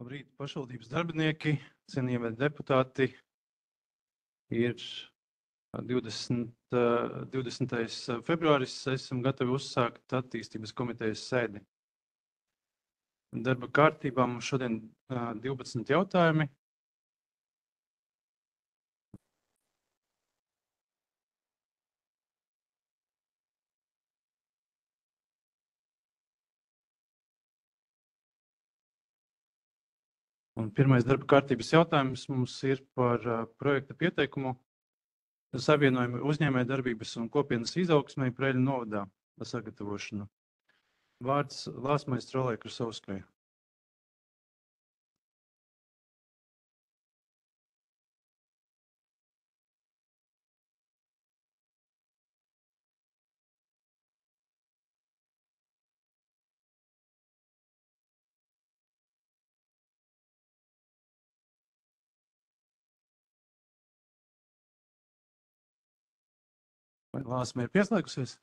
Labrīt, pašvaldības darbinieki, cienījamie deputāti. Ir 20. februāris, esam gatavi uzsākt attīstības komitejas sēdi. Darba kārtībā mums šodien 12 jautājumi. Un pirmais darba kārtības jautājums mums ir par projekta pieteikumu savienojumu uzņēmējdarbības un kopienas izaugsmei Preiļu novadā sagatavošanu. Vārds Lāsmaistro Krasovskai. Vai Lāsma ir pieslēgusies?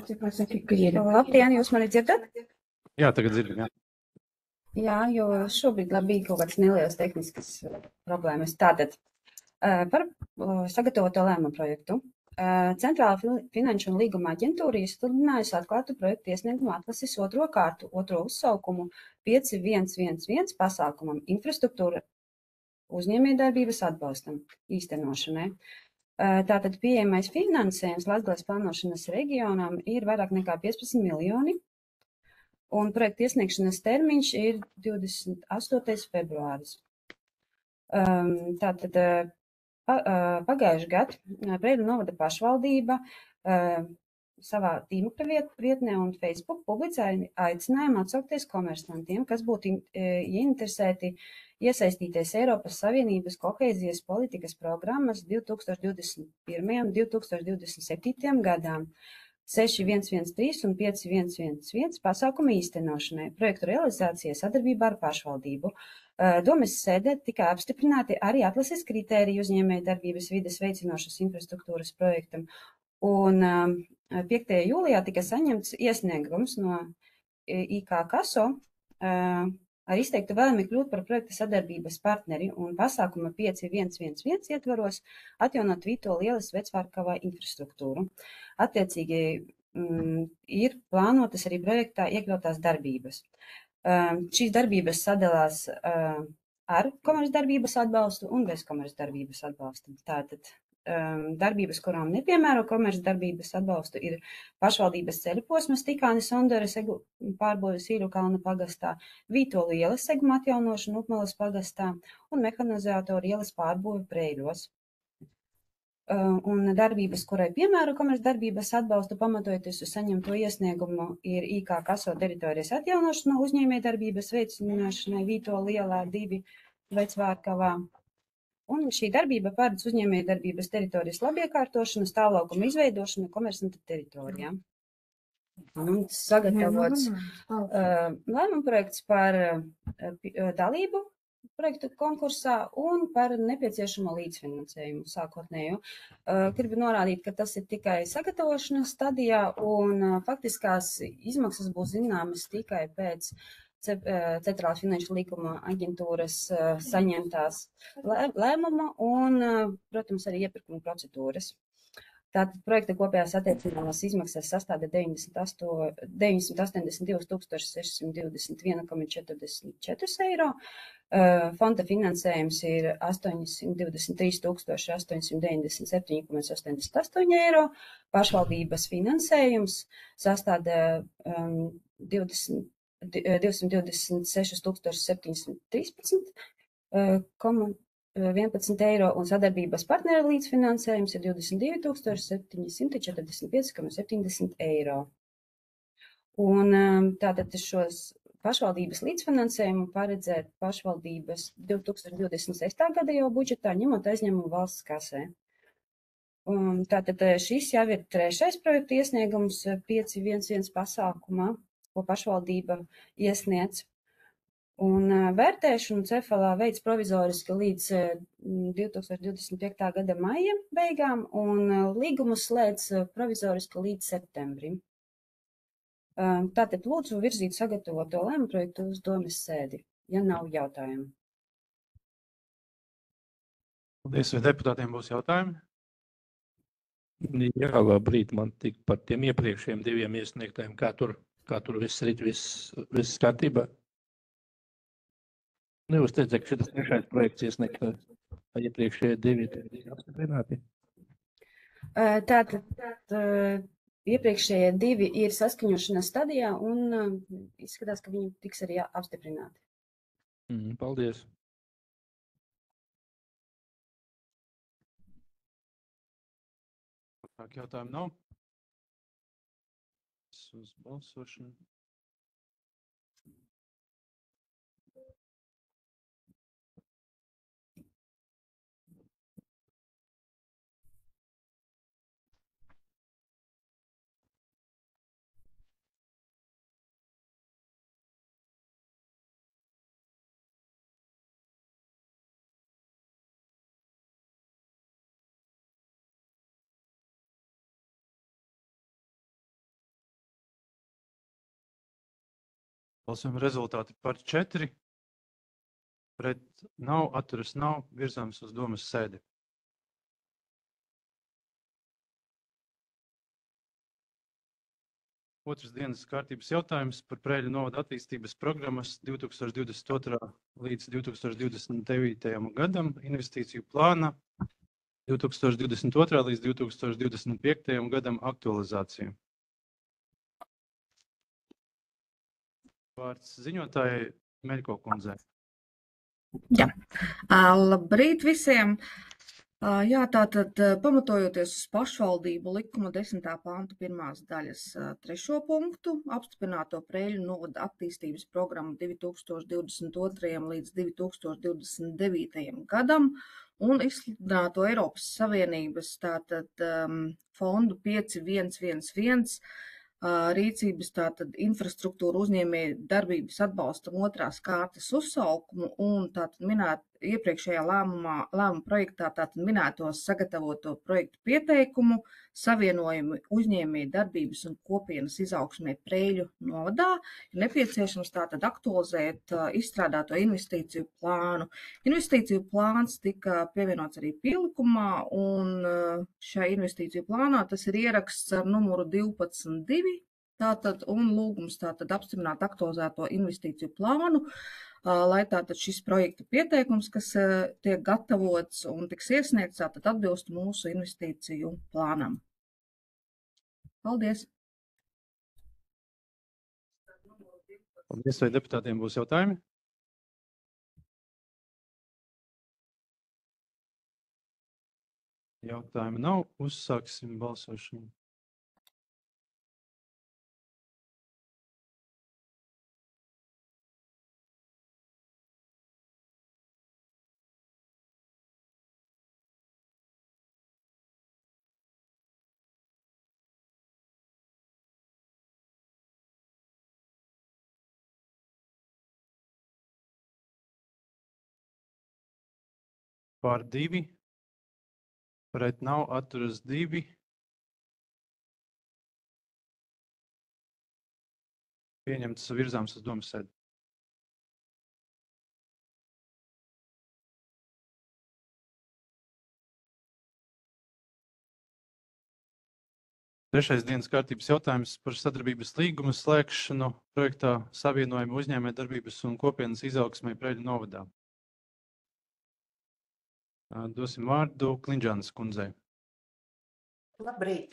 Labdien, jūs mani dzirdat? Jā, tagad dzirdam, jā. Jā, jo šobrīd bija kaut kādas nelielas tehniskas problēmas. Tātad par sagatavoto lēmumu projektu. Centrāla finanšu un līguma aģentūra izsludinājusi atklātu projektu iesniegumu atlases otro kārtu, otro uzsaukumu 5111 pasākumam infrastruktūra uzņēmējdarbības atbalstam īstenošanai. Tātad pieejamais finansējums Latgales plānošanas reģionam ir vairāk nekā 15 miljoni, un projekta iesniegšanas termiņš ir 28. februāris. Tātad pagājuši gadu Preiļu novada pašvaldība savā tīmekļa vietnē un Facebook publicēja aicinājumu atsaukties komersantiem, kas būtu ieinteresēti iesaistīties Eiropas Savienības kohēzijas politikas programmas 2021. un 2027. gadām 6113 un 5111 pasākumu īstenošanai, projektu realizācijai sadarbībā ar pašvaldību. Domes sēdē tika apstiprināti arī atlases kritēriji uzņēmējdarbības vides veicinošas infrastruktūras projektam, un 5. jūlijā tika saņemts iesniegums no IK Kaso ar izteiktu vēlmi kļūt par projekta sadarbības partneri un pasākuma 5111 ietvaros atjaunot Vītola ielas Vecvārkavā infrastruktūru. Attiecīgi ir plānotas arī projektā iekļautās darbības. Šīs darbības sadalās ar komercdarbības atbalstu un bez komercdarbības atbalstu. Tātad darbības, kurām nepiemēro komercdarbības atbalstu, ir pašvaldības ceļu posmas Tikāni Sondere segu pārbūve Sīļu kalna pagastā, Vītolu ielas seguma atjaunošana Upmalas pagastā un mehanizātoru ielas pārbūve Preiļos. Un darbības, kurai piemēro komercdarbības atbalstu, pamatojoties uz saņemto iesniegumu, ir IK Kaso teritorijas atjaunošana uzņēmējdarbības veicināšanai Vītola ielā 2 Vecvārkavā. Un šī darbība paredz uzņēmējdarbības teritorijas labiekārtošanu, stāvlaukuma izveidošanu komersanta teritorijā. Un sagatavots lēmuma projekts par dalību projektu konkursā un par nepieciešamo līdzfinansējumu sākotnējo. Gribu norādīt, ka tas ir tikai sagatavošanas stadijā un faktiskās izmaksas būs zināmas tikai pēc Centrālās finanšu līguma aģentūras saņemtās lēmuma un, protams, arī iepirkuma procedūras. Tātad projekta kopējās attiecināmās izmaksas sastāda 982 621,44 eiro. Fonda finansējums ir 823 897,88 eiro. Pašvaldības finansējums sastāda 226 713,11 eiro un sadarbības partneru līdzfinansējums ir 22 745,70 eiro. Un tātad šos pašvaldības līdzfinansējumu paredzēt pašvaldības 2026. gada jau budžetā, ņemot aizņemumu valsts kasē. Un tātad šis jau ir trešais projekta iesniegums 511 pasākumā, ko pašvaldība iesniedz. Un vērtēšanu Cefalā veids provizoriski līdz 2025. gada maija beigām un līgumus slēdz provizoriski līdz septembrim. Tātad lūdzu virzīt sagatavoto lēmumu projektu uz domes sēdi, ja nav jautājumu. Paldies, vai deputātiem būs jautājumi? Jā, labrīt, man tik par tiem iepriekšējiem 2 iesniegtājiem, kā tur viss rit, viss kārtībā. Jūs teicat, ka šitas 3. projekts iesniegtājs, vai iepriekšējie 2 ir apstiprināti? Tātad iepriekšējie 2 ir saskaņošanas stadijā un izskatās, ka viņi tiks arī apstiprināti. Paldies. Jautājumu nav. Uz balsošanu. Balsojuma rezultāti par 4. Pret nav, atturas nav, virzāms uz domes sēdi. Otrs dienas kārtības jautājums par Preiļu novada attīstības programmas 2022. līdz 2029. gadam, investīciju plāna 2022. līdz 2025. gadam aktualizāciju. Vārds ziņotājai Meļko kundzei. Jā, labrīt visiem. Jā, tātad pamatojoties uz pašvaldību likuma 10. pantu 1. daļas 3. punktu, apstiprināto Preiļu novada attīstības programmu 2022. līdz 2029. gadam un izsludināto Eiropas Savienības tātad fondu 5111 rīcības tātad infrastruktūra uzņēmēju darbības atbalstam 2. kārtas uzsaukumu un tātad iepriekšējā lēmuma projektā tātad minētos sagatavoto projektu pieteikumu savienojumu uzņēmēju darbības un kopienas izaugsmē Preiļu novadā ir nepieciešams tātad aktualizēt izstrādāto investīciju plānu. Investīciju plāns tika pievienots arī pielikumā un šajā investīciju plānā tas ir ieraksts ar numuru 12.2. Tātad un lūgums tātad apstiprināt aktualizēto investīciju plānu, lai tātad šis projekta pieteikums, kas tiek gatavots un tiks iesniegts, tātad atbilst mūsu investīciju plānam. Paldies! Paldies, vai deputātiem būs jautājumi? Jautājumu nav, uzsāksim balsošanu. Pār 2, pret nav, atturas 2. Pieņemts virzāms uz domes sēdi. Trešais dienas kārtības jautājums par sadarbības līgumu slēgšanu projektā savienojumu uzņēmējdarbības un kopienas izaugsmē Preiļu novadā. Dosim vārdu Klinžānas kundzei. Labrīt!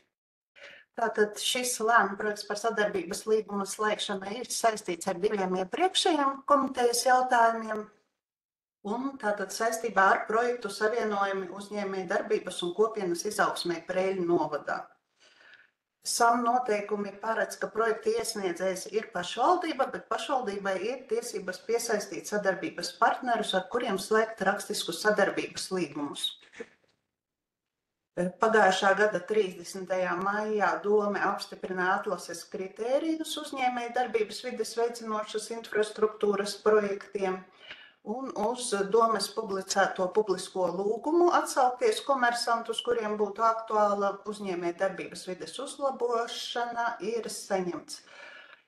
Tātad šis lēmuma projekts par sadarbības līgumu slēgšanu ir saistīts ar 2 iepriekšējiem komitejas jautājumiem. Un tātad saistībā ar projektu savienojumi uzņēmējdarbības un kopienas izaugsmē Preiļu novadā. SAM noteikumi paredz, ka projekta iesniedzējs ir pašvaldība, bet pašvaldībai ir tiesības piesaistīt sadarbības partnerus, ar kuriem slēgt rakstiskus sadarbības līgumus. Pagājušā gada 30. maijā Dome apstiprināja atlases kritērijus uzņēmējdarbības vides veicinošas infrastruktūras projektiem. Un uz Domes publicēto publisko lūgumu atsaukties komersantus, kuriem būtu aktuāla uzņēmējdarbības vides uzlabošana, ir saņemts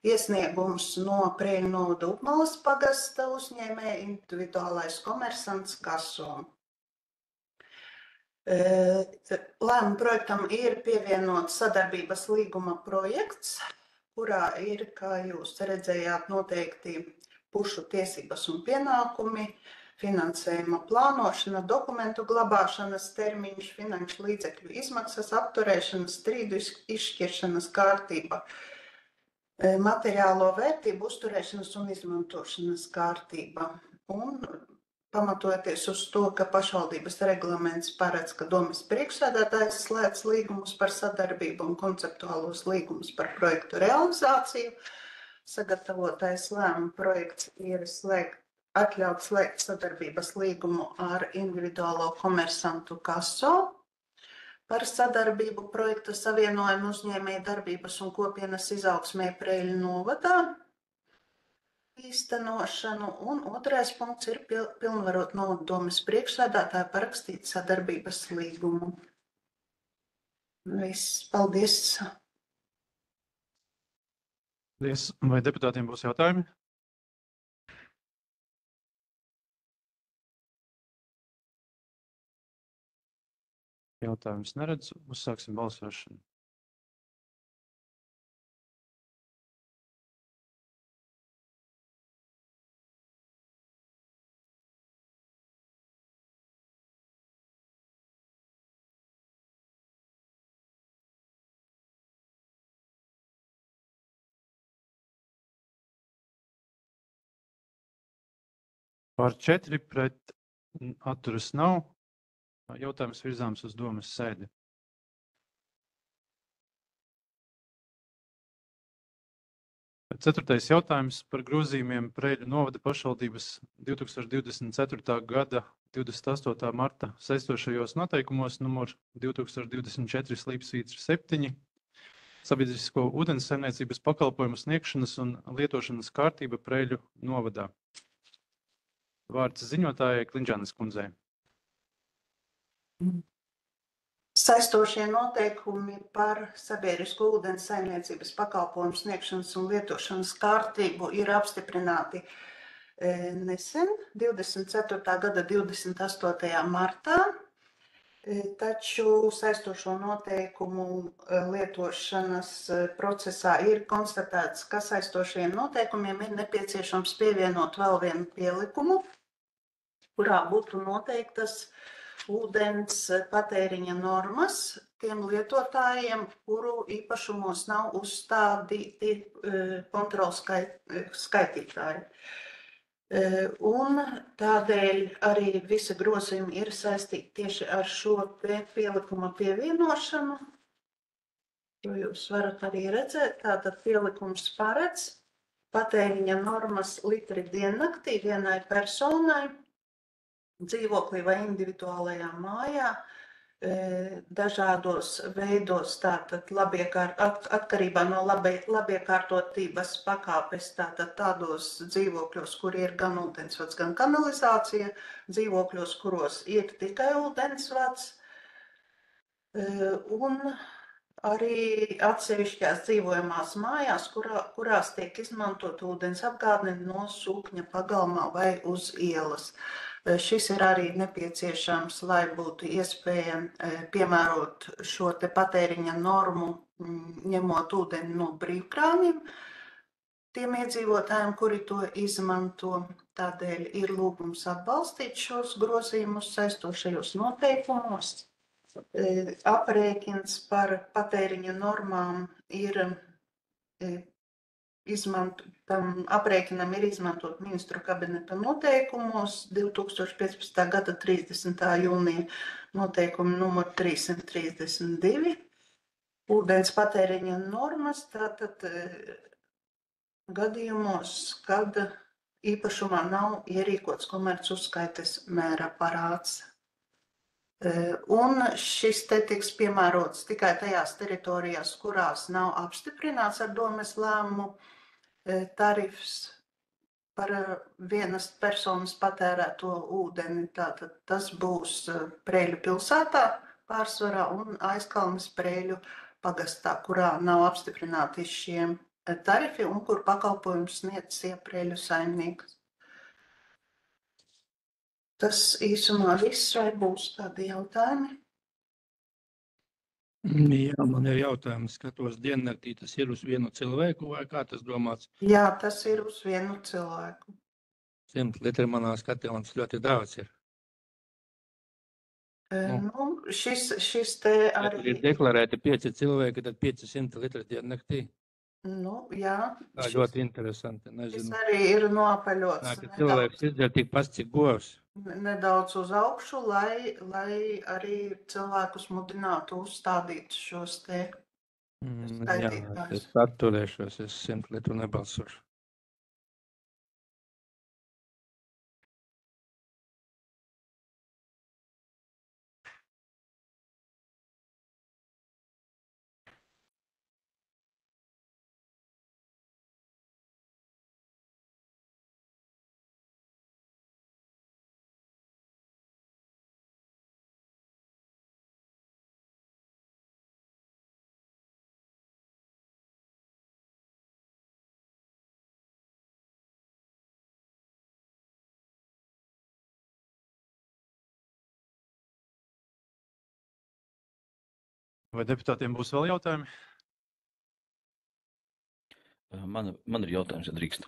iesniegums no Preļu novada Upmalas pagasta uzņēmēja individuālais komersants Kaso. Lēmuma projektam ir pievienots sadarbības līguma projekts, kurā ir, kā jūs redzējāt, noteikti pušu tiesības un pienākumi, finansējuma plānošana, dokumentu glabāšanas termiņš, finanšu līdzekļu izmaksas, apturēšanas, strīdu izšķiršanas kārtība, materiālo vērtību uzturēšanas un izmantošanas kārtība. Un pamatojoties uz to, ka pašvaldības reglaments paredz, ka domes priekšsēdētājs slēdz līgumus par sadarbību un konceptuālos līgumus par projektu realizāciju, sagatavotais lēmuma projekts ir atļaut slēgt sadarbības līgumu ar individuālo komersantu Kaso par sadarbību projekta savienojumu uzņēmēju darbības un kopienas izaugsmē Preļu novadā īstenošanu, un otrais punkts ir pilnvarot nodomes priekšsēdētāju parakstīt sadarbības līgumu. Viss, paldies! Vai deputātiem būs jautājumi? Jautājums neredzu. Uzsāksim balsošanu. Par 4 pret atturas nav. Jautājums virzāms uz domes sēdi. Ceturtais jautājums par grozījumiem Preļu novada pašvaldības 2024. gada 28. marta saistošajos noteikumos numur 2024/7 sabiedrisko ūdenssaimniecības pakalpojumu sniegšanas un lietošanas kārtība Preļu novadā. Vārds ziņotājai Klinčānes kundzei. Saistošie noteikumi par sabiedrisko ūdenssaimniecības pakalpojumu sniegšanas un lietošanas kārtību ir apstiprināti nesen, 24. gada 28. martā, taču saistošo noteikumu lietošanas procesā ir konstatēts, ka saistošiem noteikumiem ir nepieciešams pievienot vēl vienu pielikumu, kurā būtu noteiktas ūdens patēriņa normas tiem lietotājiem, kuru īpašumos nav uzstādīti kontrols skaitītāji. Un tādēļ arī visi grozījumi ir saistīti tieši ar šo pielikuma pievienošanu. Jo jūs varat arī redzēt, tātad pielikums paredz patēriņa normas litri diennaktī vienai personai, dzīvoklī vai individuālajā mājā, dažādos veidos, tātad atkarībā no labiekārtotības pakāpes, tātad tādos dzīvokļos, kur ir gan ūdensvads, gan kanalizācija, dzīvokļos, kuros ir tikai ūdensvads, un arī atsevišķās dzīvojamās mājās, kurās tiek izmantot ūdens apgādne no sūkņa pagalmā vai uz ielas. Šis ir arī nepieciešams, lai būtu iespēja piemērot šo te patēriņa normu, ņemot ūdeni no brīvkrāniem tiem iedzīvotājiem, kuri to izmanto. Tādēļ ir lūgums atbalstīt šos grozījumus saistošajos noteikumos. Aprēķins par patēriņa normām ir aprēķinam ir izmantot ministru kabineta noteikumos 2015. gada 30. jūnija noteikumi numur 332. Ūdens patēriņa normas, tātad gadījumos, kad īpašumā nav ierīkots komerc uzskaites mēra aparāts. Un šis te tiks piemērots tikai tajās teritorijās, kurās nav apstiprināts ar domes lēmumu tarifs par vienas personas patērēto ūdeni. Tātad tas būs Preļu pilsētā pārsvarā un Aizkalnes Preļu pagastā, kurā nav apstiprināti šiem tarifi un kur pakalpojums sniedz iepreļu saimnieks. Tas īsumā viss, vai būs kādi jautājumi? Jā, man ir jautājums, skatos diennaktī, tas ir uz vienu cilvēku vai kā tas domāts? Jā, tas ir uz vienu cilvēku. 100 litri manā skatījumā tas ļoti daudz ir. Nu, šis te Ja tur ir arī, deklarēti 5 cilvēki, tad 500 litri diennaktī. nu, jā, Tā ļoti interesanti. šis Nezinu, arī ir noapaļots nā, ka cilvēks izdzer tik pats, cik govs. nedaudz uz augšu, lai arī cilvēkus mudinātu uzstādīt šos te Jā, skaitītājus. es atturēšos, es 100 litru nebalsošu. Vai deputātiem būs vēl jautājumi? Man ir jautājums, ja drīkst.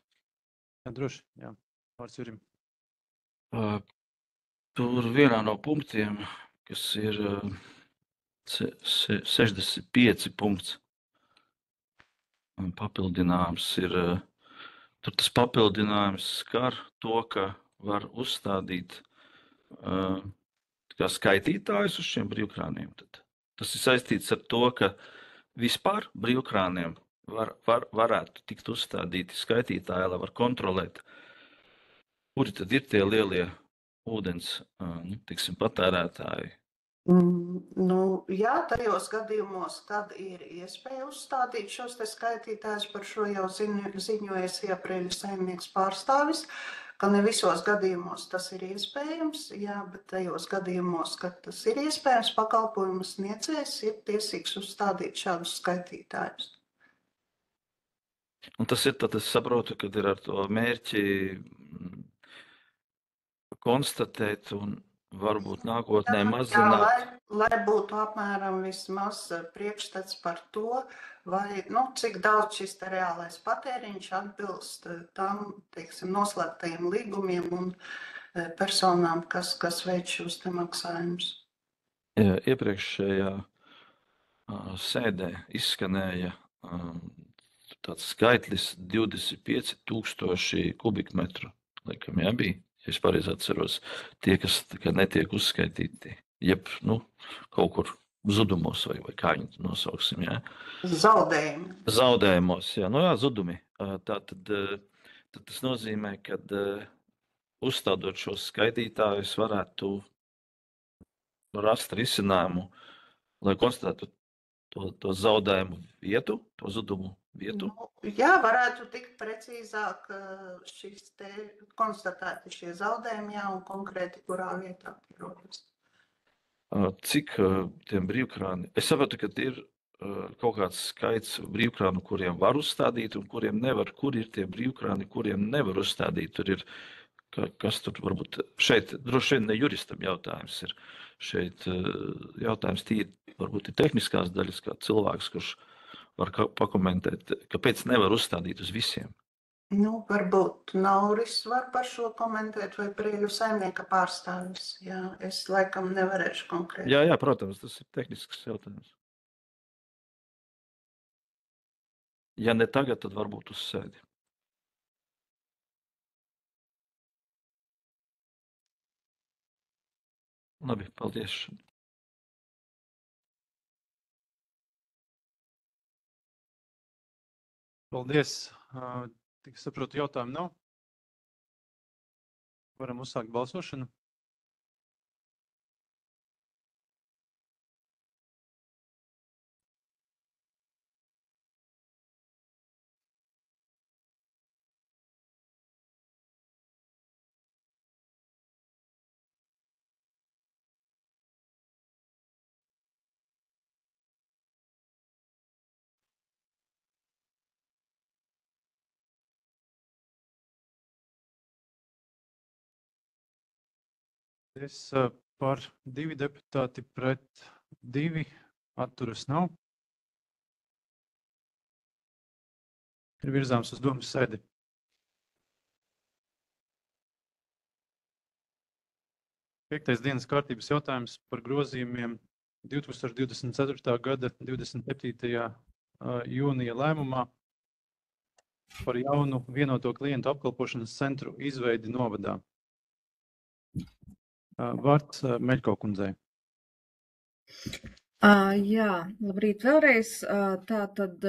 Jā, droši. Jā. Vārds Jurim. Tur vienā no punktiem, kas ir 65 punkts, papildinājums ir, tur tas papildinājums skar to, ka var uzstādīt kā skaitītājus uz šiem brīvkrāniem. Tad tas ir saistīts ar to, ka vispār brīvkrāniem varētu tikt uzstādīti skaitītāji, lai var kontrolēt, kuri tad ir tie lielie ūdens, tiksim, patērētāji. Nu, jā, tajos gadījumos, kad ir iespēja uzstādīt šos te skaitītājus, par šo jau ziņojas iepriekš saimnieks pārstāvis, ka ne visos gadījumos tas ir iespējams, jā, bet tajos gadījumos, kad tas ir iespējams, pakalpojumu sniedzējs ir tiesīgs uzstādīt šādus skaitītājus. Un tas ir, tad es saprotu, kad ir ar to mērķi konstatēt un varbūt nākotnē mazināt. Jā, lai būtu apmēram vismaz priekšstats par to, vai, cik daudz šis te reālais patēriņš atbilst tam, teiksim, noslēgtajiem līgumiem un personām, kas veic šos te maksājumus. Iepriekšējā sēdē izskanēja tāds skaitlis 25,000 kubikmetru, laikam jābija. Ja es pareizi atceros, tie, kas netiek uzskaitīti, jeb kaut kur zudumos, vai kā viņu nosauksim. Jā. Zaudējumi. Zaudējumos, jā, zudumi. Tad tas nozīmē, ka uzstādot šos skaitītājus varētu rast risinājumu, lai konstatētu to zaudējumu vietu, to zudumu vietu. Jā, varētu tikt precīzāk šis te konstatēti šie zaudējumi, jā, un konkrēti kurā vietā rodas. Cik tiem brīvkrāni? Es saprotu, ka ir kaut kāds skaits brīvkrānu, kuriem var uzstādīt un kuriem nevar. Kur ir tie brīvkrāni, kuriem nevar uzstādīt? Tur ir, kas tur varbūt šeit, droši vien ne juristam jautājums ir. Šeit jautājums tīri varbūt ir tehniskās daļas, kā cilvēks, kurš var pakomentēt, kāpēc nevar uzstādīt uz visiem. Varbūt Nauris var par šo komentēt, vai Prieļu saimnieka pārstāvis. Jā, es laikam nevarēšu konkrēti. Jā, protams, tas ir tehnisks jautājums. Ja ne tagad, tad varbūt uz sēdi. Labi, paldies. Paldies. Tik saprotu, jautājumu nav. Varam uzsākt balsošanu. Par 2 deputāti pret 2 atturas nav. Ir virzāms uz domas sēdi. Piektais dienas kārtības jautājums par grozījumiem 2024. gada 27. jūnija lēmumā par jaunu vienoto klientu apkalpošanas centru izveidi novadā. Vārds Meļko kundzei. Jā, labrīt vēlreiz. Tātad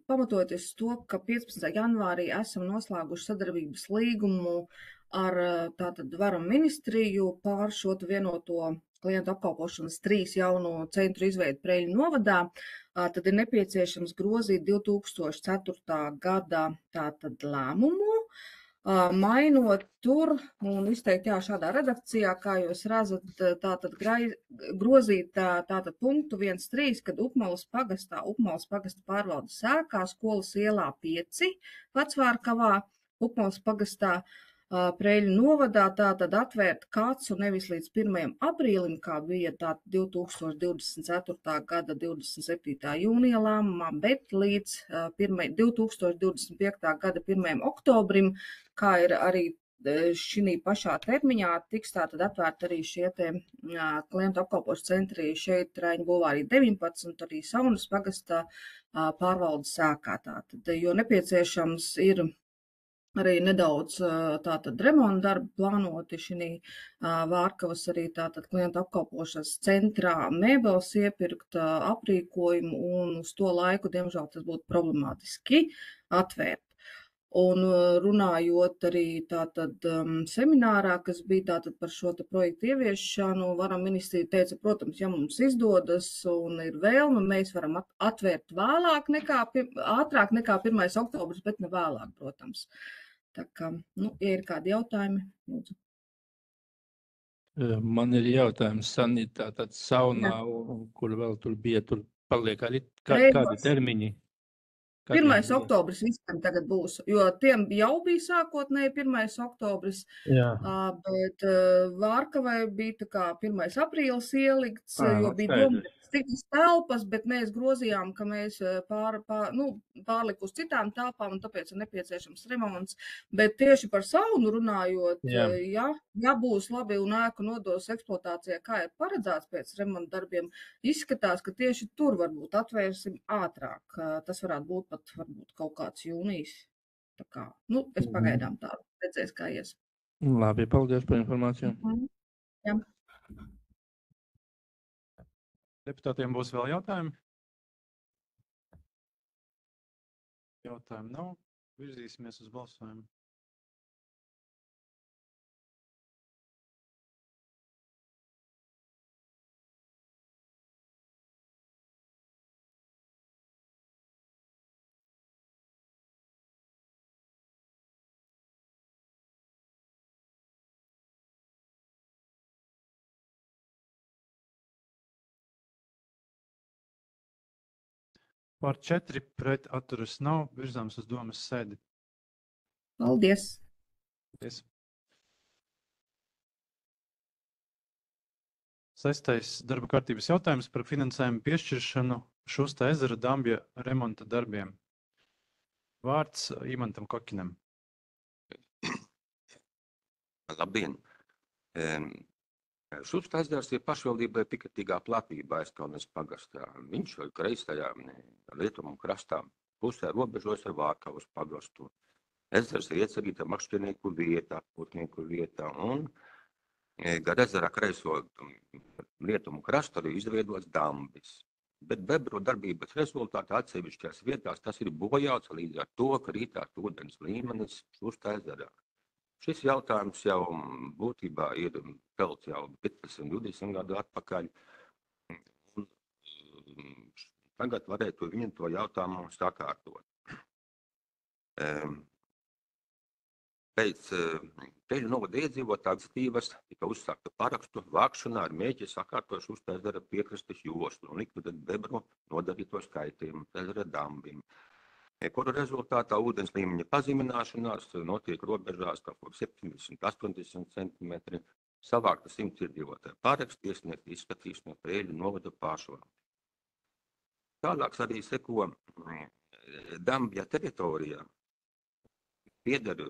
pamatojoties to, ka 15. janvārī esam noslēguši sadarbības līgumu ar tātad varam ministriju pār šo vienoto klientu apkalpošanas 3 jauno centru izveidu Preļu novadā, tad ir nepieciešams grozīt 2004. gada tātad lēmumu, mainot tur un izteikt šādā redakcijā, kā jūs redzat, tātad grozīt tātad punktu 1.3, kad Upmalas pagastā pārvaldes ēkā Skolas ielā 5 Vecvārkavā, Upmalas pagastā Preļu novadā tātad atvērt kacu nevis līdz 1. aprīlim, kā bija tā 2024. gada 27. jūnija lēmumā, bet līdz 2025. gada 1. oktobrim, kā ir arī šī pašā termiņā, tiks tātad atvērt arī šie klientu apkalpošanas centri šeit Raiņu bulvārī 19, arī Saunas pagastā pārvaldes ēkā tātad, jo nepieciešams ir arī nedaudz tātad remonta darbi plānoti šī Vārkavas arī tātad klientu apkalpošanas centrā mēbeles iepirkt, aprīkojumu, un uz to laiku, diemžēl, tas būtu problemātiski atvērt. Un runājot arī tātad seminārā, kas bija tātad par šo projektu ieviešanu, varam ministrija teica, protams, ja mums izdodas un ir vēlme, mēs varam atvērt ātrāk nekā 1. oktobris, bet ne vēlāk, protams. Tā kā, ja ir kādi jautājumi, lūdzu. Man ir jautājums, Sanita, tātad saunā, kur vēl tur bija, tur paliek arī kādi termiņi? 1. oktobris visiem tagad būs, jo tiem jau bija sākotnēji 1. oktobris, bet Vārkavai bija tā kā 1. aprīlis ielikts, jo bija domāts citas telpas, bet mēs grozījām, ka mēs pārliku uz citām telpām, un tāpēc ir nepieciešams remonts. Bet tieši par saunu runājot, ja būs labi un ēku nodos eksploatācijā, kā ir paredzēts pēc remonta darbiem, izskatās, ka tieši tur varbūt atvērsim ātrāk. Tas varētu būt pat varbūt kaut kāds jūnijas. Tā kā, es pagaidām tā redzēs, kā ies. Labi, paldies par informāciju. Jā. Deputātiem būs vēl jautājumi? Jautājumu nav. Virzīsimies uz balsojumu. Par 4 pret atturas nav, virzāms uz domas sēdi. Paldies! Paldies! 6. darba kārtības jautājums par finansējumu piešķiršanu Šusta ezera Dambja remonta darbiem. Vārds Imantam Kokinam. Labdien! Šusta ezers ir pašvaldībai pikatīgā platībā Aizkalnes pagastā. Viņš kreisajā rietumu krastā pusē robežojas ar Vārkavas pagastu. Ezers ir iecerīta makšķernieku vietā, putnieku vietā, un gar ezera kreiso rietumu krastu arī izveidots dambis. Bet bebru darbības rezultātā atsevišķās vietās tas ir bojāts, līdz ar to krītās ūdens līmenis Šusta ezerā. Šis jautājums jau būtībā ir pelts jau 15-20 gadu atpakaļ. Tagad varētu viņam to jautājumu sakārtot. Pēc Preļu novada iedzīvotāju iniciatīvas tika uzsākta parakstu vākšanā ar mērķi sakārtot Šusta ezera piekrastes joslu un likvidēt bebru nodarīto skaitījumu ezera dambim, kuru rezultātā ūdens līmeņa pazemināšanās notiek robežās kaut kur 70-80 centimetri savākta 100 iedzīvotāju paraksti, iesniegt izskatīšanai Preiļu novada pašvaldībai. Tālāk arī seko Dambja teritorijā. Pieder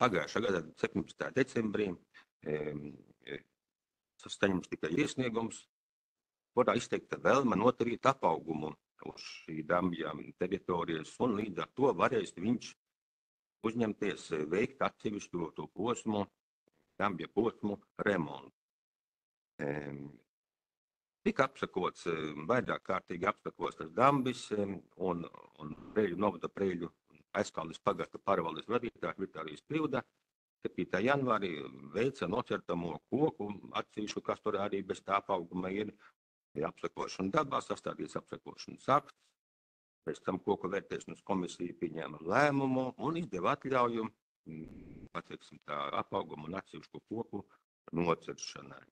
pagājušā gada 17. decembrī saņems tikai iesniegums, kurā izteikta vēlme notarīt apaugumu uz šī Dambja teritorijas, un līdz ar to varēs viņš uzņemties veikt atsevišķu to posmu, Dambja posmu remontu. Tika apsakots, vairāk kārtīgi apsakots tas Dambis un Preiļu novada Preiļu aizkalnes pagasta pārvaldes vadītājs Vitālijs Pļivda 7. janvārī veica nocertamo koku atsevišķu, kas tur arī bez tā apauguma ir apsakošana dabā, sastādīts apsakošanas akts, pēc tam koku vērtēšanas komisija pieņēma lēmumu un izdeva atļauju, pateiksim tā, apaugumu un atsevišķu koku noceršanai.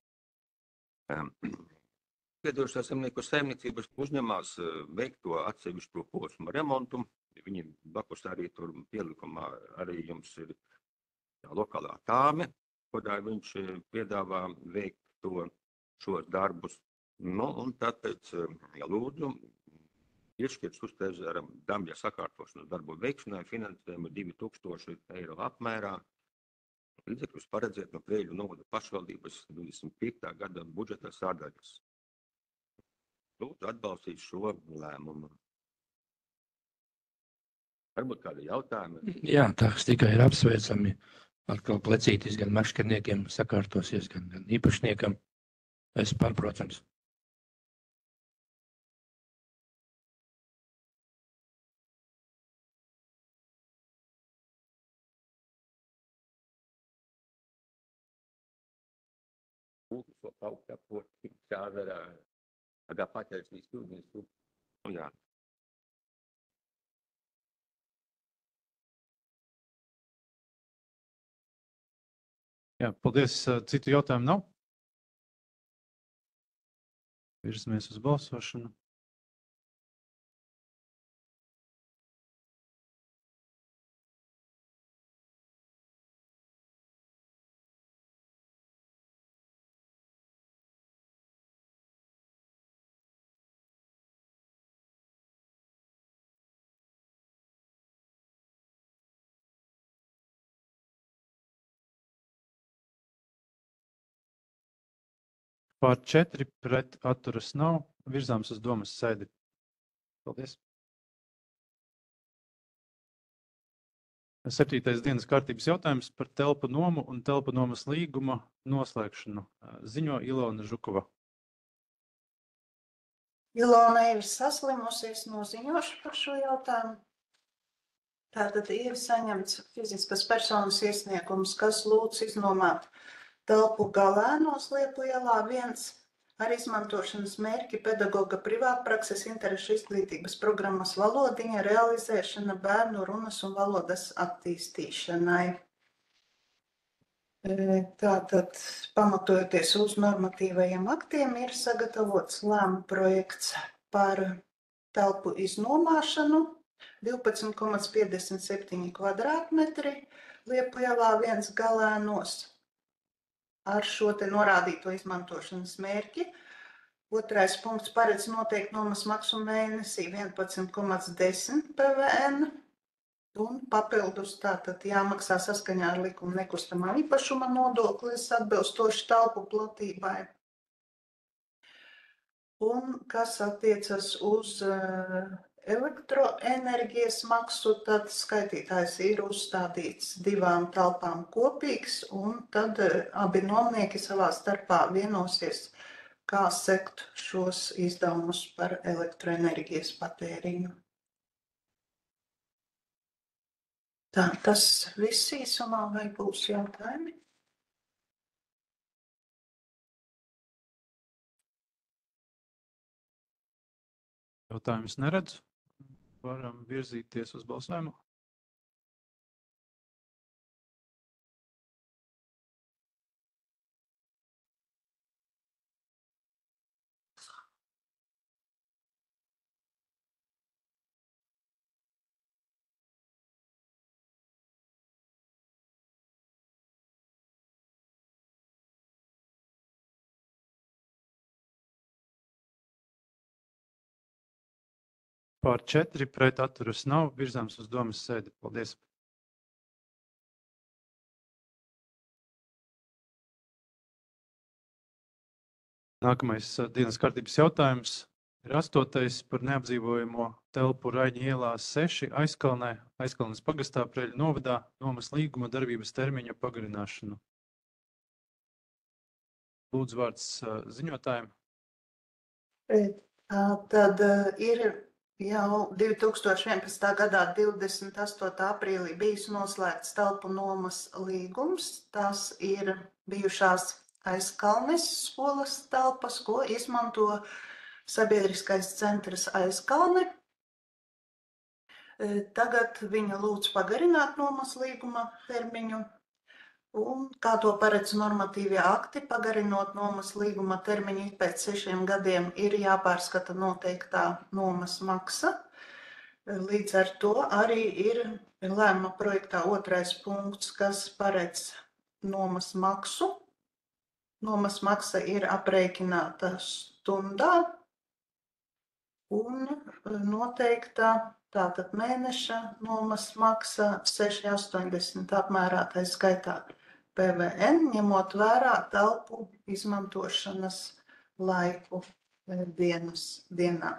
Piedošās zemnieku saimniecības uzņemās veikt to atsevišķo posmu remontu. Viņi blakus arī tur pielikumā arī jums ir lokālā tāme, kurā viņš piedāvā veikt šos darbus. Nu, un tāpēc lūdzu piešķirt Uztezeram Dambja sakārtošanas darbu veikšanai finansējumu 2000 eiro apmērā. Līdzekļus paredzēt no Preiļu novada pašvaldības 25. gada budžeta sadaļas. Lūdzu atbalstīt šo lēmumu. Varbūt kādi jautājumi? Jā, tas tikai ir apsveicami. Atkal plecītis gan maškarniekiem sakārtosies, gan īpašniekam. Es pārprotams. Lūdzu, augstā porti, čāverā, agā paķērsīs ūdens. Jā. Jā, paldies. Citu jautājumu nav? Virzamies uz balsošanu. Pār 4 pret atturas nav. Virzāms uz domas sēdi. Paldies. 7. dienas kārtības jautājums par telpu nomu un telpu nomas līguma noslēgšanu. Ziņo Ilona Žukova. Ilona ir saslimusies, noziņošu par šo jautājumu. Tātad ir saņemts fiziskas personas iesniegums, kas lūdz iznomāt telpu Galēnos Liepuielā 1 ar izmantošanas mērķi pedagoga privātprakses interešu izglītības programmas Valodiņa realizēšana bērnu runas un valodas attīstīšanai. Tātad, pamatojoties uz normatīvajiem aktiem, ir sagatavots lēmuma projekts par telpu iznomāšanu 12,57 kvadrātmetri Liepuielā 1 Galēnos ar šo te norādīto izmantošanas mērķi. Otrais punkts paredz noteikt nomas maksu mēnesī 11,10 PVN un papildus tātad jāmaksā saskaņā ar likumu nekustamā īpašuma nodoklis atbilstoši telpu platībai. Un kas attiecas uz elektroenerģijas maksu, tad skaitītājs ir uzstādīts 2 telpām kopīgs, un tad abi nomnieki savā starpā vienosies, kā sekt šos izdevumus par elektroenerģijas patēriņu. Tā, tas viss īsumā, vai būs jautājumi? Jautājumus neredzu. Varam virzīties uz balsojumu. Par 4 pret atturas nav, virzāms uz domas sēdi. Paldies. Nākamais dienas kārtības jautājums ir 8. par neapdzīvojamo telpu Raņa ielā 6 Aizkalnē, Aizkalnes pagastā Preļu novadā, nomas līguma darbības termiņa pagarināšanu. Lūdzu vārds ziņotājiem. Tad ir jau 2011. gadā 28. aprīlī bijis noslēgts telpu nomas līgums. Tas ir bijušās Aizkalnes skolas telpas, ko izmanto sabiedriskais centrs Aizkalne. Tagad viņa lūdz pagarināt nomas līguma termiņu. Un, kā to paredz normatīvie akti, pagarinot nomas līguma termiņu pēc 6 gadiem, ir jāpārskata noteiktā nomas maksa. Līdz ar to arī ir lēmuma projektā 2. punkts, kas paredz nomas maksu. Nomas maksa ir aprēķināta stundā un noteikta tātad mēneša nomas maksa 6,80 apmērā, tā skaitā PVN, ņemot vērā telpu izmantošanas laiku dienā.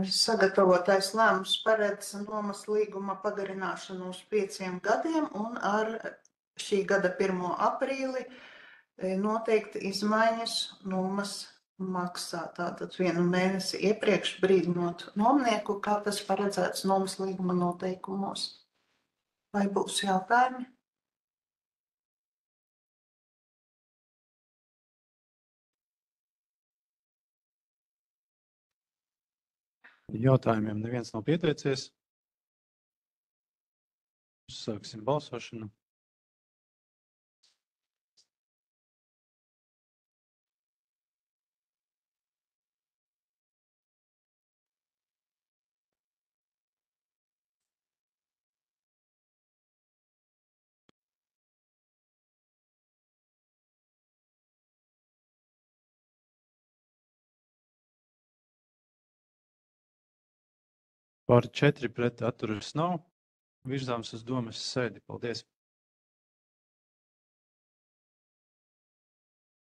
Sagatavotais lēmums paredz nomas līguma pagarināšanu uz 5 gadiem un ar šī gada 1. aprīli noteikti izmaiņas nomas maksā. Tātad 1 mēnesi iepriekš brīdinot nomnieku, kā tas paredzēts nomas līguma noteikumos. Vai būs jautājumi? Jautājumiem neviens nav pieteicies. Sāksim balsošanu. Par 4 pret atturas nav, virzāms uz domas sēdi. Paldies.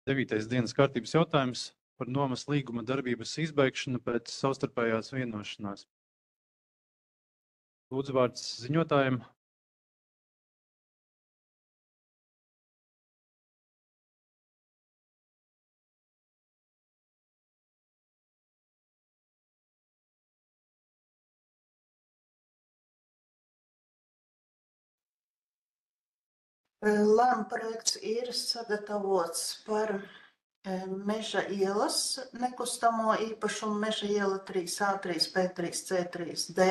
9. dienas kārtības jautājums par nomas līguma darbības izbeigšanu pēc savstarpējās vienošanās. Lūdzu vārds ziņotājiem. Lēmuma projekts ir sagatavots par Meža ielas nekustamo īpašumu Meža iela 3A, 3B, 3C, 3D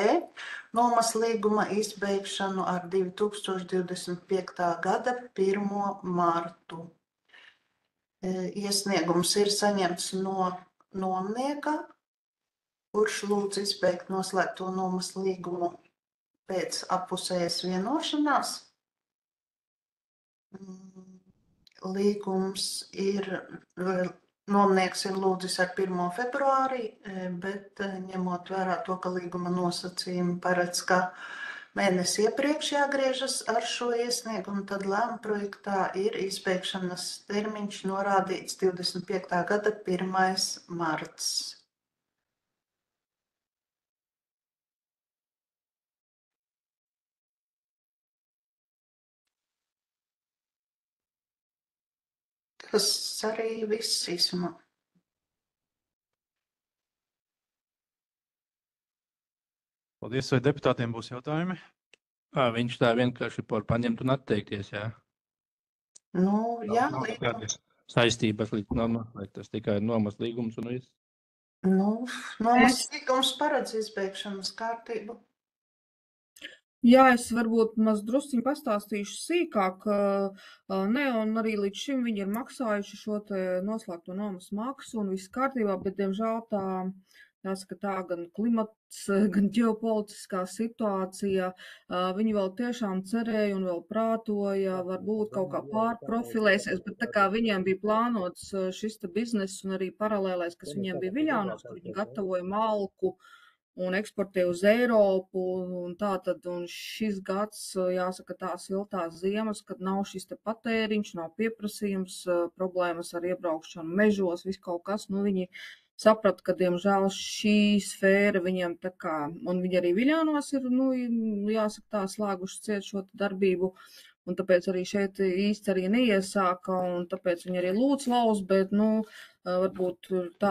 nomas līguma izbeigšanu ar 2025. gada 1. martu. Iesniegums ir saņemts no nomnieka, kurš lūdz izbeigt noslēgto nomas līgumu pēc appusējas vienošanās. Līgums ir, nomnieks ir lūdzis ar 1. februārī, bet ņemot vērā to, ka līguma nosacījumi paredz, ka mēnesi iepriekš jāgriežas ar šo iesniegumu, tad lēmuma projektā ir izbeigšanas termiņš norādīts 25. gada 1. marts. Tas arī viss īsumā. Paldies, vai deputātiem būs jautājumi? Viņš tā vienkārši par paņemt un atteikties, jā. Nu, jā, Nav nekādas saistības līdz noslēgtas, tikai nomas līgums un viss. Nomas līgums paredz izbeigšanas kārtību. Jā, es varbūt maz drusciņ pastāstīšu sīkāk. Un arī līdz šim viņi ir maksājuši šo te noslēgto nomas maksu un viss kārtībā, bet, diemžēl, tā jāsaka tā, gan klimats, gan ģeopolitiskā situācija. Viņi vēl tiešām cerēja un vēl prātoja, varbūt kaut kā pārprofilēsies, bet tā kā viņiem bija plānots šis te bizness un arī paralēlais, kas viņiem bija Viļānos, kur viņi gatavoja malku un eksportēja uz Eiropu, un tā tad, un šis gads, jāsaka, tā siltās ziemas, kad nav šis te patēriņš, nav pieprasījums, problēmas ar iebraukšanu mežos, viss kaut kas, nu viņi saprata, ka, diemžēl, šī sfēra viņiem tā kā, un viņi arī Viļānos ir, nu, jāsaka tā, slēguši ciet šo darbību, un tāpēc arī šeit īsti arī neiesāka, un tāpēc viņi arī lūdz lauz, bet, nu, varbūt tā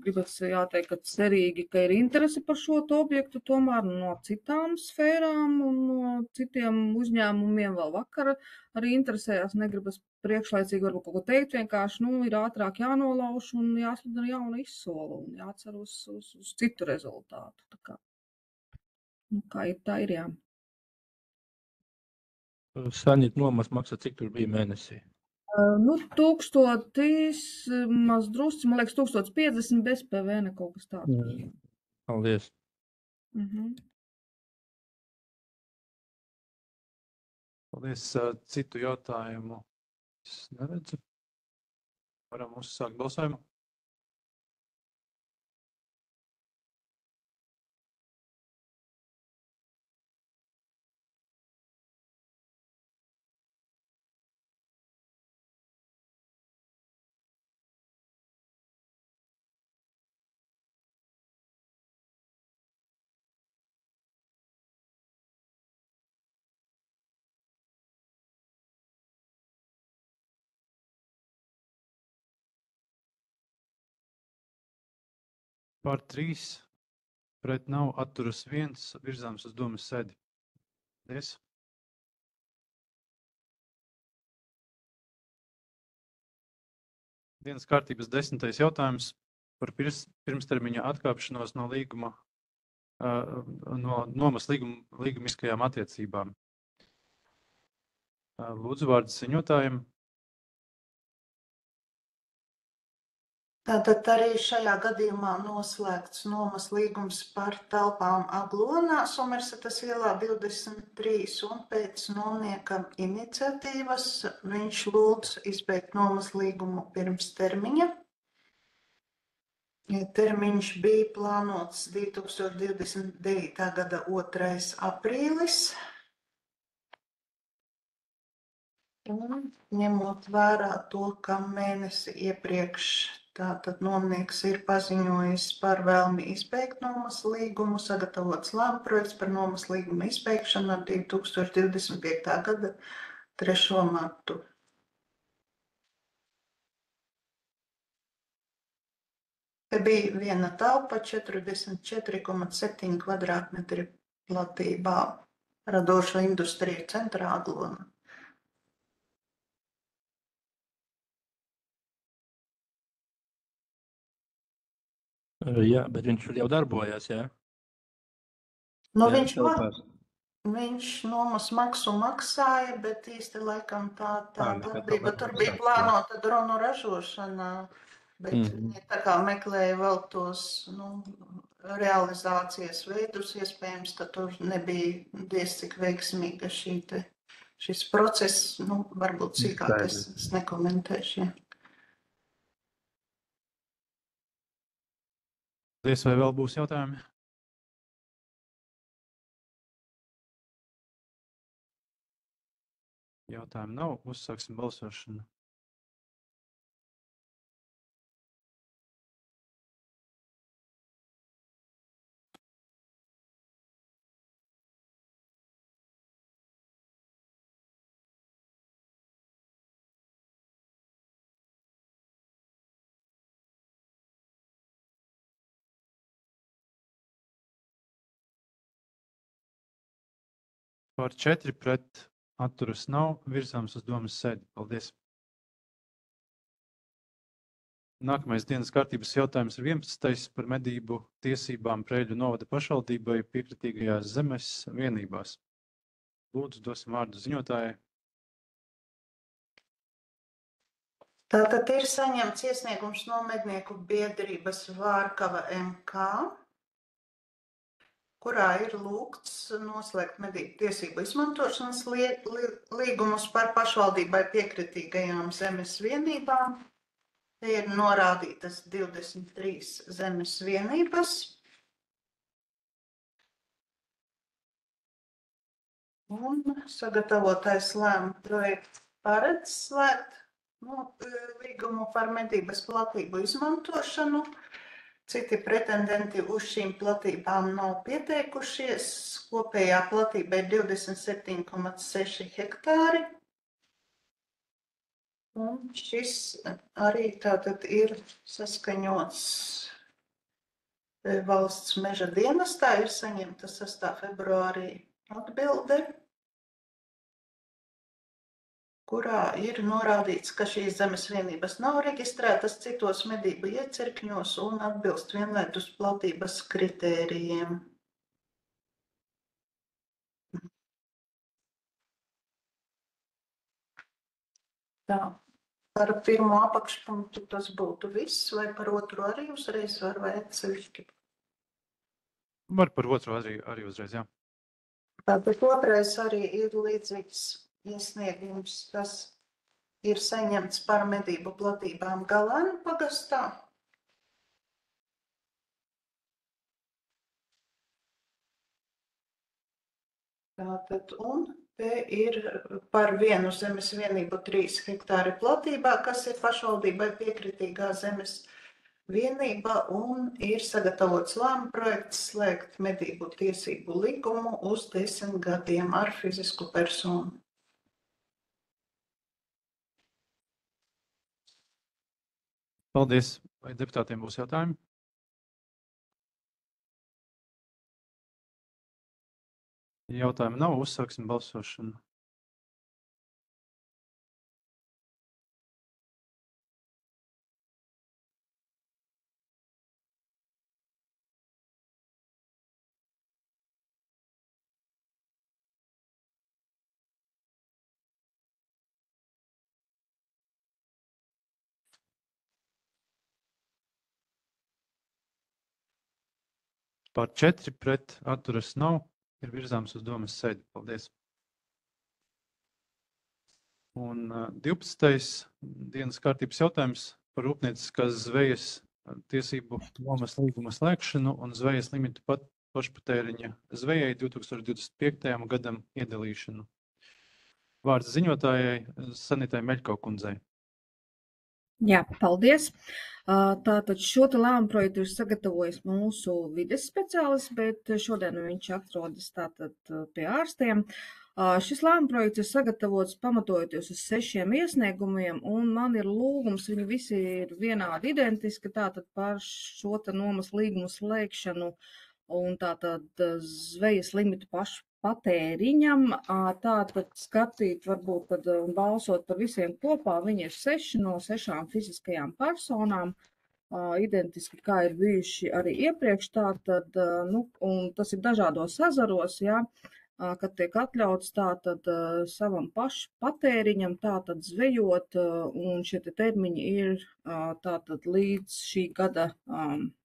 gribas jāteikt, ka cerīgi, ka ir interese par šo objektu tomēr no citām sfērām un no citiem uzņēmumiem vēl vakar arī interesējās, negribas priekšlaicīgi varbūt kaut ko teikt, vienkārši, nu, ir ātrāk jānolauž un jāsludina jauna izsola un jācer uz citu rezultātu. Tā kā, nu, kā ir, tā ir, jā. Sanīt nomas maksa, cik tur bija mēnesī? Nu, 1000 maz drusci, man liekas, 1050 bez PVN kaut kas tāds. Paldies. Paldies. Citu jautājumu es neredzu. Varam uzsākt balsojumu. Par 3, pret nav, atturas 1, virzāms uz domas sēdi. Paldies. Dienas kārtības 10. jautājums par pirmstermiņa atkāpšanos no līguma, no nomas līgumiskajām attiecībām. Lūdzu, vārds ziņotājiem. Tātad arī šajā gadījumā noslēgts nomas līgums par telpām Aglonā, Somersetas ielā 23, un pēc nomnieka iniciatīvas viņš lūdz izbeigt nomas līgumu pirms termiņa. Termiņš bija plānots 2029. gada 2. aprīlis. Un ņemot vērā to, ka mēnesi iepriekš tātad nomnieks ir paziņojis par vēlmi izbeigt nomas līgumu, sagatavots lēmumprojekts par nomas līguma izbeigšanu ar 2025. gada 3. martu. Te bija viena telpa 44,7 kvadrātmetri platībā radošo industriju centrā Aglona. Jā, bet viņš jau darbojās, jā? Nu, Jā, viņš nomas maksu maksāja, bet īsti laikam tā darbība tur bija plānota dronu ražošanā, bet viņi tā kā meklēja vēl tos, realizācijas veidus iespējams, ka tur nebija diez cik veiksmīga šis process, varbūt sīkāk es nekomentēšu, jā. Paldies, vai vēl būs jautājumi? Jautājumu nav, uzsāksim balsošanu. Par 4 pret atturas nav, virzāms uz domas sēdi. Paldies. Nākamais dienas kārtības jautājums ir 11. par medību tiesībām Preiļu novada pašvaldībai piekritīgajās zemes vienībās. Lūdzu, dosim vārdu ziņotājai. Tātad ir saņemts iesniegums no mednieku biedrības Vārkava MK, kurā ir lūgts noslēgt medību tiesību izmantošanas līgumus par pašvaldībai piekritīgajām zemes vienībām. Te ir norādītas 23 zemes vienības. Un sagatavotais lēmuma projekts paredz slēgt līgumu par medības platību izmantošanu. Citi pretendenti uz šīm platībām nav pieteikušies. Kopējā platība ir 27,6 hektāri. Un šis arī tātad ir saskaņots valsts meža dienestā, ir saņemta 6. februārī atbilde, kurā ir norādīts, ka šīs zemes vienības nav reģistrētas citos medību iecirkņos un atbilst vienlaikus platības kritērijiem. Tā, par pirmo apakšpunktu tas būtu viss, vai par otru arī uzreiz var vai atsevišķi? Var par otru arī uzreiz, jā. Tātad otrais arī ir līdzīgs iesniegums, kas ir saņemts par medību platībām Galēnu pagastā. Tātad, un te ir par vienu zemes vienību 3 hektāri platībā, kas ir pašvaldībai piekritīgā zemes vienība, un ir sagatavots lēmuma projekts slēgt medību tiesību līgumu uz 10 gadiem ar fizisku personu. Paldies. Vai deputātiem būs jautājumi? Jautājumu nav, uzsāksim balsošanu. Par 4 pret atturas nav, ir virzāms uz domas sēdi. Paldies. Un 12. dienas kārtības jautājums par rūpnieciskās zvejas tiesību nomas līguma slēgšanu un zvejas limitu pašpatēriņa zvejai 2025. gadam iedalīšanu. Vārds ziņotājai Sanitai Meļko kundzei. Jā, paldies. Tātad šo te lēmumu projektu ir sagatavojis mūsu vides speciālists, bet šodien viņš atrodas tātad pie ārstiem. Šis lēmuma projekts ir sagatavots pamatojoties uz 6 iesniegumiem, un man ir lūgums, viņi visi ir vienādi identiski, tātad par šo te nomas līgumu slēgšanu un tātad zvejas limitu pašpatēriņam, tātad skatīt varbūt tad balsot par visiem kopā, viņi ir 6 no 6 fiziskajām personām, identiski kā ir bijuši arī iepriekš, tātad, un tas ir dažādos ezaros, jā, kad tiek atļauts tātad savam pašpatēriņam tātad zvejot, un šie te termiņi ir tātad līdz šī gada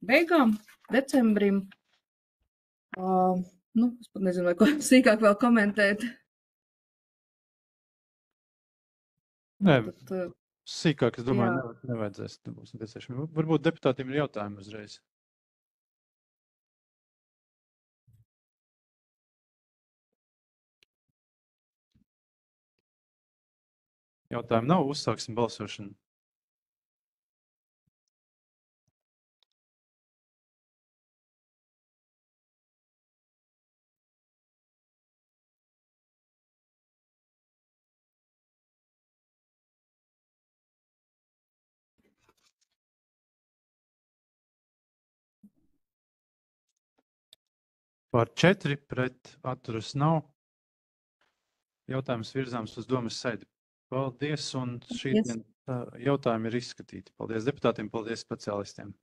beigām, decembrim. Es pat nezinu, vai ko sīkāk vēl komentēt. Nē, sīkāk, es domāju, nevajadzēs. Varbūt deputātiem ir jautājumi uzreiz. Jautājumu nav, uzsāksim balsošanu. Par 4 pret atturas nav. Jautājums virzāms uz domas sēdi. Paldies, un šī diena jautājumi ir izskatīti. Paldies deputātiem, paldies speciālistiem.